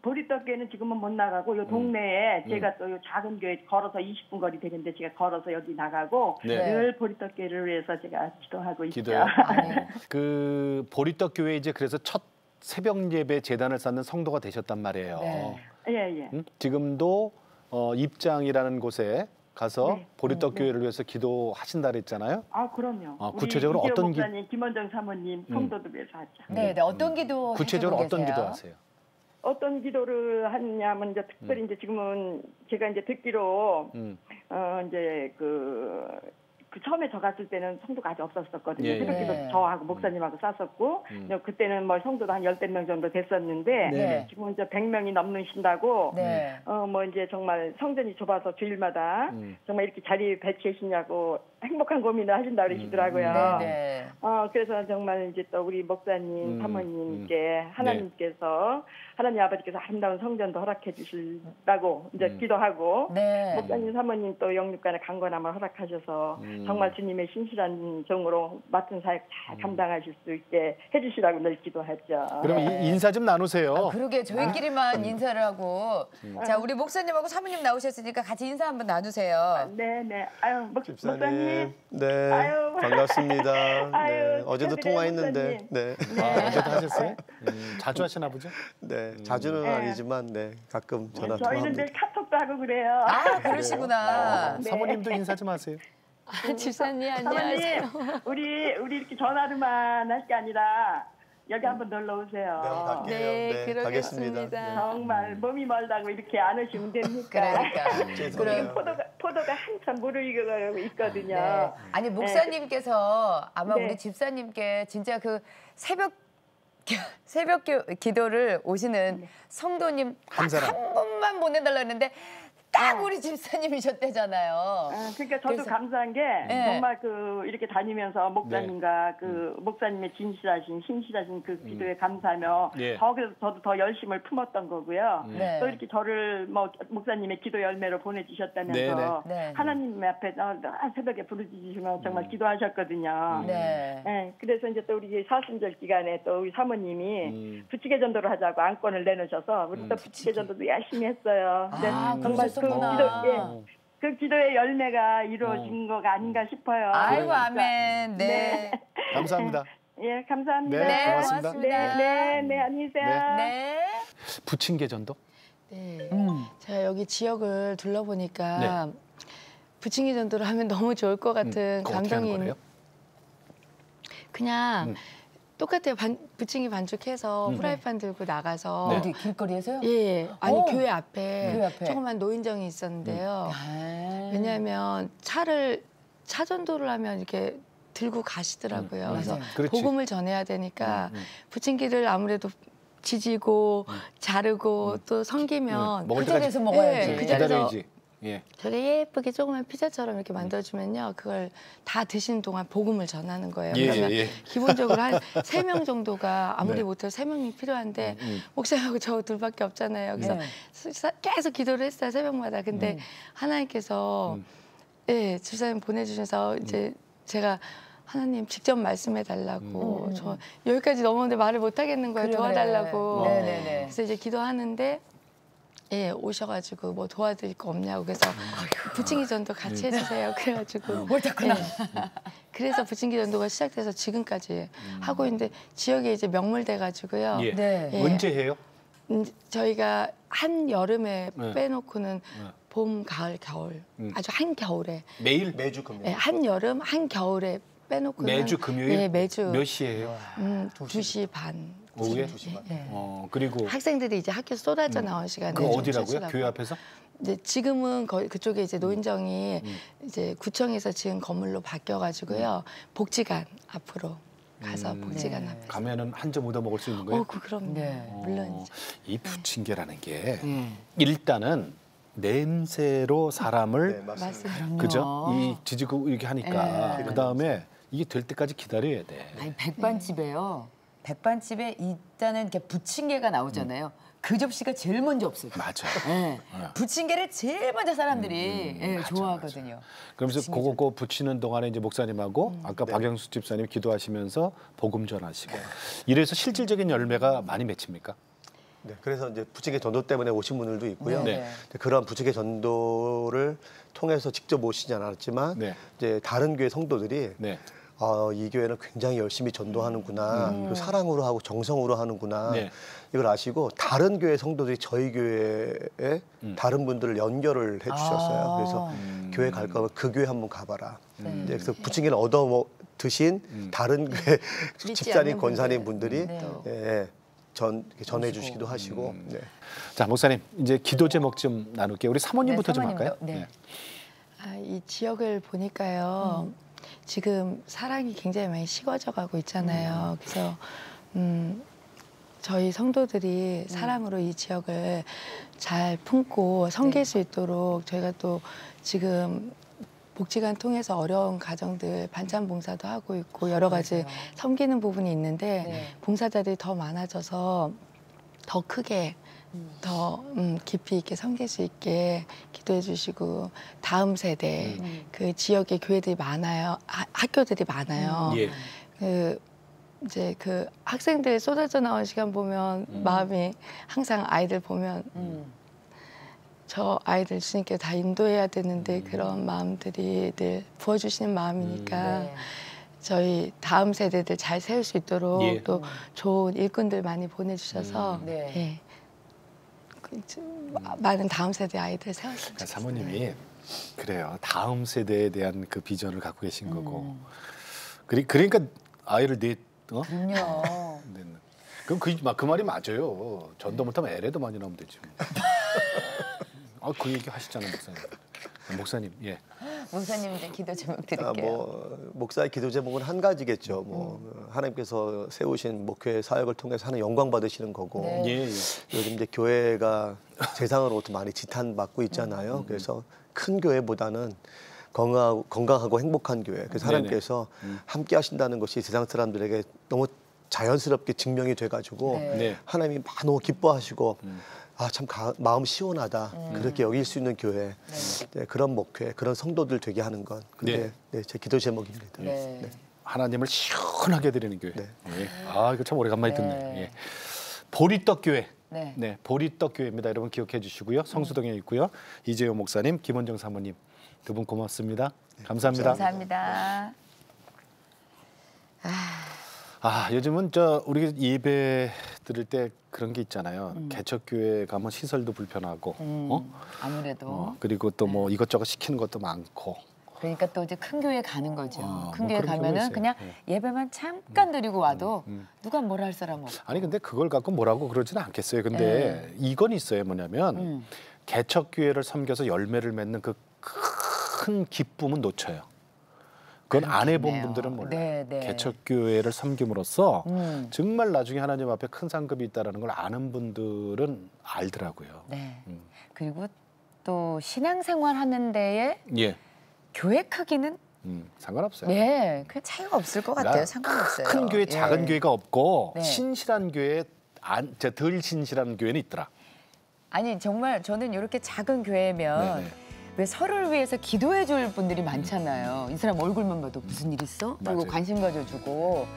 보리떡교회는 지금은 못 나가고 요 동네에 제가 또 요 작은 교회 걸어서 20분 거리 되는데 제가 걸어서 여기 나가고 네. 늘 보리떡교회를 위해서 제가 기도하고 있죠. 기도요? 아니, 그 보리떡 교회 이제 그래서 첫 새벽 예배 재단을 쌓는 성도가 되셨단 말이에요. 네. 예, 예. 지금도 입장이라는 곳에 가서 네. 보리떡 교회를 위해서 기도하신다 그랬잖아요. 아, 그럼요. 아, 우리 구체적으로 이재호 어떤 목사님, 김원정 사모님 성도들 위해서 하죠. 네, 네. 어떤 기도 구체적으로 해주고 어떤 계세요? 기도하세요? 어떤 기도를 하냐면 이제 특별히 이제 지금은 제가 이제 듣기로 음. 이제 그 그 처음에 저 갔을 때는 성도가 아직 없었었거든요. 예. 새벽기도 네. 저하고 목사님하고 쌌었고 그때는 뭐 성도도 한 10명 정도 됐었는데 네. 지금 이제 100명이 넘으신다고 네. 뭐 이제 정말 성전이 좁아서 주일마다 정말 이렇게 자리 배치하시냐고 행복한 고민을 하신다 그러시더라고요. 네. 그래서 정말 이제 또 우리 목사님, 사모님께 하나님께서 하나님 아버지께서 아름다운 성전도 허락해 주시라고 이제 기도하고 네. 목사님, 사모님 또 영육간의 강건함을 허락하셔서 정말 주님의 신실한 종으로 맡은 사역 잘 감당하실 수 있게 해주시라고 늘 기도하죠. 그럼 인사 좀 나누세요. 그러게 저희끼리만 인사를 하고 자 우리 목사님하고 사모님 나오셨으니까 같이 인사 한번 나누세요. 네네. 아유 목사님. 네, 아유. 반갑습니다. 아유, 네, 어제도 축하드려요, 통화했는데, 목사님. 네, 어제도 하셨어요? 자주 하시나 보죠? 네, 자주는 네. 아니지만, 네, 가끔 전화 저희는 통화합니다. 늘 카톡도 하고 그래요. 아 그러시구나. 네. 사모님도 인사 좀 하세요. 집사님 사모님, 안녕하세요. 우리 이렇게 전화로만 할 게 아니라 여기 한번 놀러 오세요. 네, 네, 가겠습니다. 그러겠습니다. 정말 몸이 멀다고 이렇게 안 오시면 됩니까? 그러니까. 지금 포도가 한참 무르익어 있거든요. 네. 아니 목사님께서 아마 네. 우리 집사님께 진짜 그 새벽 기도를 오시는 성도님 한 사람. 한 분만 보내달라 했는데 딱 우리 집사님이셨대잖아요. 그러니까 저도 그래서- 감사한 게 네. 정말 그 이렇게 다니면서 목사님과 그 목사님의 진실하신 신실하신 그 기도에 감사하며 예. 더 그래서 저도 더 열심을 품었던 거고요. 네. 또 이렇게 저를 뭐 목사님의 기도 열매로 보내주셨다면서 네, 네. 하나님 앞에 새벽에 부르짖으시면 정말 기도하셨거든요. 네. 네, 그래서 이제 또 우리 사순절 기간에 또 우리 사모님이 부치게 전도를 하자고 안건을 내놓으셔서 우리 또 부치게 전도도 열심히 했어요. 근데 아, 정말 그 그러셨구나. 그 기도의 열매가 이루어진 거가 아닌가 싶어요. 아이고 그러니까. 아멘. 네. 감사합니다. 예, 감사합니다. 네, 네, 고맙습니다. 네, 안녕히 계세요. 네. 부침개 전도? 네. 제가 여기 지역을 둘러보니까 부침개 전도를 하면 너무 좋을 것 같은 그거 어떻게 하는 감동이 거예요? 그냥 똑같아요. 부침개 반죽해서 프라이팬 들고 나가서 네. 어디 길거리에서요? 예, 아니 오. 교회 앞에, 교회 앞에. 조그만 노인정이 있었는데요. 아. 왜냐하면 차 전도를 하면 이렇게 들고 가시더라고요. 그래서 맞아요. 그렇지. 복음을 전해야 되니까 부침개를 아무래도 지지고 자르고 또 섬기면 먹을 그 때까지 자리에서 먹어야지. 네, 그 자리에서 기다려야지. 예. 되게 예쁘게 조그만 피자처럼 이렇게 만들어주면요. 그걸 다 드시는 동안 복음을 전하는 거예요. 예, 그러면 예. 기본적으로 한 3명 정도가 아무리 네. 못해도 3명이 필요한데 목사님하고 저 둘밖에 없잖아요. 그래서 네. 계속 기도를 했어요. 새벽마다. 근데 하나님께서 예, 집사님 보내주셔서 이제 제가 하나님 직접 말씀해 달라고 저 여기까지 넘었는데 말을 못 하겠는 거예요. 그래, 도와달라고. 그래. 네네네. 그래서 이제 기도하는데 예, 오셔가지고 뭐 도와드릴 거 없냐고 그래서 부침개 전도 같이 해주세요. 그래가지고 옳다구나. 예. 그래서 부침개 전도가 시작돼서 지금까지 하고 있는데 지역에 이제 명물돼가지고요. 예. 네. 예. 언제 해요? 저희가 한 여름에 네. 빼놓고는 봄, 가을, 겨울 아주 한 겨울에 매일? 매주 금요일. 예, 한 여름, 한 겨울에 빼놓고는 매주 금요일? 예, 매주 몇 시에요? 2시 반. 오후에? 2시 반. 예. 그리고 학생들이 이제 학교 쏟아져 나온 시간에 그 좀 어디라고요? 찾으라고. 교회 앞에서? 이제 지금은 거의 그쪽에 이제 노인정이 이제 구청에서 지은 건물로 바뀌어가지고요. 복지관 앞으로 가서 복지관 네. 앞에. 가면은 한 점 얻어 먹을 수 있는 거예요? 그럼 네. 물론이죠. 이 부침개라는 게 일단은 냄새로 사람을 네, 맞습니다. 맞습니다. 그죠? 이 지지고 이렇게 하니까 네. 그 다음에 이게 될 때까지 기다려야 돼. 아니 백반집에요. 백반집에 일단은 이렇게 부침개가 나오잖아요. 그 접시가 제일 먼저 없어요. 맞아. 예. 부침개를 제일 먼저 사람들이 예, 맞아, 좋아하거든요. 그러면서 그거 붙이는 동안에 이제 목사님하고 아까 박영수 집사님 기도하시면서 복음 전하시고 이래서 실질적인 열매가 많이 맺힙니까? 네, 그래서 이제 부침개 전도 때문에 오신 분들도 있고요. 네. 근데 그런 부침개 전도를 통해서 직접 오시지 않았지만 네. 이제 다른 교회 성도들이 네. 이 교회는 굉장히 열심히 전도하는구나, 그리고 사랑으로 하고 정성으로 하는구나, 네. 이걸 아시고 다른 교회 성도들이 저희 교회에 다른 분들을 연결을 해주셨어요. 그래서 교회 갈 거면 그 교회 한번 가봐라. 이제 그래서 부침개를 얻어 드신 다른 교회 집사님, 않는 권사님 분들. 분들이 네. 예, 이렇게 전해주시기도 하시고. 네. 자 목사님 이제 기도 제목 좀 나눌게요. 우리 사모님부터 네, 좀 할까요? 사모님도. 네. 이 지역을 보니까요. 지금 사랑이 굉장히 많이 식어져 가고 있잖아요. 그래서 저희 성도들이 사랑으로 이 지역을 잘 품고 섬길 수 있도록 저희가 또 지금 복지관 통해서 어려운 가정들 반찬 봉사도 하고 있고 여러 가지 섬기는 부분이 있는데 봉사자들이 더 많아져서 더 크게 더 깊이 있게 섬길 수 있게 기도해 주시고 다음 세대 그 지역에 교회들이 많아요. 학교들이 많아요. 예. 그 이제 그 학생들 쏟아져 나온 시간 보면 마음이 항상 아이들 보면 저 아이들 주님께 다 인도해야 되는데 그런 마음들이 늘 부어주시는 마음이니까 저희 다음 세대들 잘 세울 수 있도록 예. 또 좋은 일꾼들 많이 보내주셔서 네. 예. 많은 다음 세대 아이들 세웠으면 그러니까 좋겠어요. 사모님이 그래요. 다음 세대에 대한 그 비전을 갖고 계신 거고. 그러니까 아이를 그럼요. 그럼 그 말이 맞아요. 전도 못하면 LA도 많이 나오면 되지. 그 얘기 하시잖아요, 목사님. 목사님, 예. 목사님 이제 기도 제목 드릴게요. 뭐 목사의 기도 제목은 한 가지겠죠. 뭐 하나님께서 세우신 목회 사역을 통해서 하는 영광 받으시는 거고. 네. 예, 예. 요즘 이제 교회가 세상으로부터 많이 지탄받고 있잖아요. 그래서 큰 교회보다는 건강하고 행복한 교회. 그래서 하나님께서 함께 하신다는 것이 세상 사람들에게 너무 자연스럽게 증명이 돼가지고 네. 하나님이 너무 기뻐하시고 참 마음 시원하다 그렇게 여길 수 있는 교회 네, 그런 목회 그런 성도들 되게 하는 건 그게 제 기도 제목입니다. 네. 네. 하나님을 시원하게 드리는 교회. 네. 예. 이거 참 오래간만에 네. 듣네. 예. 보리떡 교회. 네. 네, 보리떡 교회입니다. 여러분 기억해 주시고요. 성수동에 있고요. 이재용 목사님, 김원정 사모님 두 분 고맙습니다. 감사합니다. 감사합니다. 요즘은 우리 예배 드릴 때 그런 게 있잖아요. 개척교회 가면 시설도 불편하고, 아무래도 그리고 또 뭐 이것저것 시키는 것도 많고. 그러니까 또 이제 큰 교회 가는 거죠. 큰 뭐 교회 그런 경우가 가면은 있어요. 그냥 예. 예배만 잠깐 드리고 와도 누가 뭐라 할 사람 없고. 아니 근데 그걸 갖고 뭐라고 그러지는 않겠어요. 근데 이건 있어요. 뭐냐면 개척교회를 섬겨서 열매를 맺는 그 큰 기쁨은 놓쳐요. 그건 안 해본 그렇겠네요. 분들은 몰라요. 네, 네. 개척교회를 섬김으로써 정말 나중에 하나님 앞에 큰 상급이 있다는 걸 아는 분들은 알더라고요. 네. 그리고 또 신앙생활 하는 데에 예, 교회 크기는 상관없어요. 예, 그 차이가 없을 것 같아요. 상관없어요. 큰 교회, 작은 예. 교회가 없고 네. 신실한 교회, 덜 신실한 교회는 있더라. 아니 정말 저는 이렇게 작은 교회면 네네. 왜 서로를 위해서 기도해 줄 분들이 많잖아요. 이 사람 얼굴만 봐도 무슨 일 있어? 그리고 맞아요. 관심 가져주고.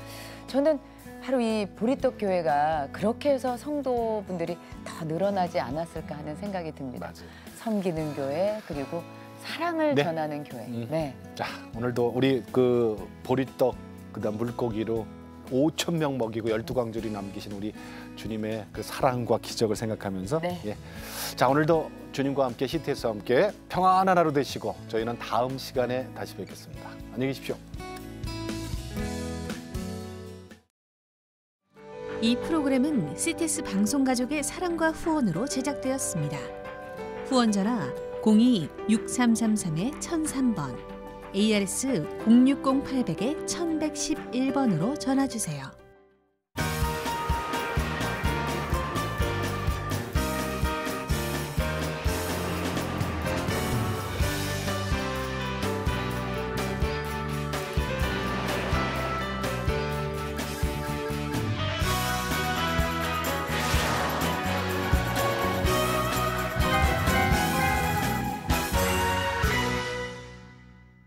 저는 바로 이 보리떡 교회가 그렇게 해서 성도분들이 더 늘어나지 않았을까 하는 생각이 듭니다. 맞아요. 섬기는 교회 그리고 사랑을 네. 전하는 교회. 네. 자, 오늘도 우리 그 보리떡 그다음 물고기로 5,000명 먹이고 12광주리 남기신 우리 주님의 그 사랑과 기적을 생각하면서 네. 예. 자, 오늘도 주님과 함께 히트에서와 함께 평안한 하루 되시고 저희는 다음 시간에 다시 뵙겠습니다. 안녕히 계십시오. 이 프로그램은 CTS 방송가족의 사랑과 후원으로 제작되었습니다. 후원 전화 02-6333-1003번, ARS 060-800-1111번으로 전화주세요.